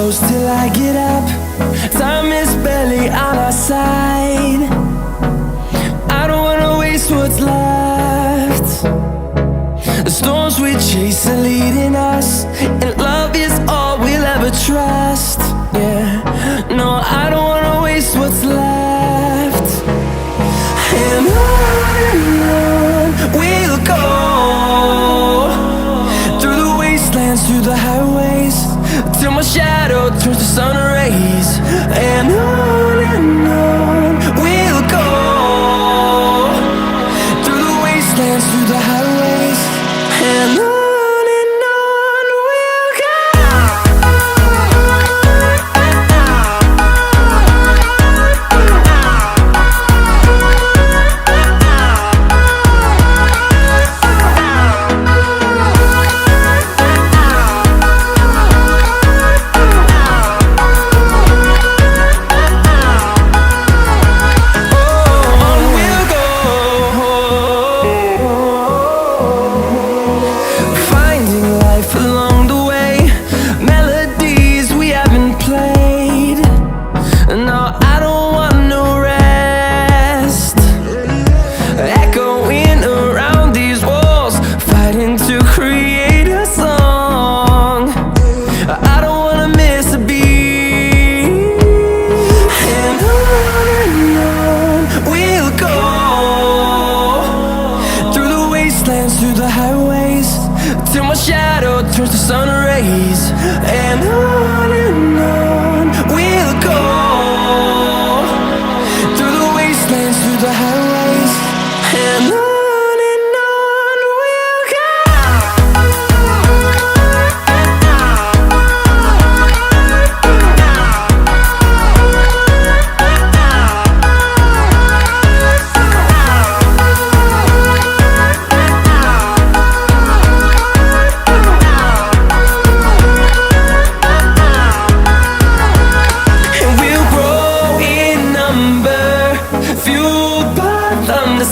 close till I get up. Time is barely on our side. I don't wanna waste what's left. The storms we chase are leading us, and love is all we'll ever trust. Yeah, no, I don't wanna waste what's left. And on we'll go, through the wastelands, through the highways, till my shadow turns to sun rays. And on we'll go, through the wastelands, through the highways, and on. Through the highways, till my shadow turns to sun rays. And on we'll go, through the wastelands, through the highways, and on.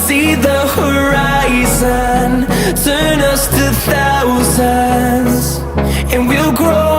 See the horizon turn us to thousands, and we'll grow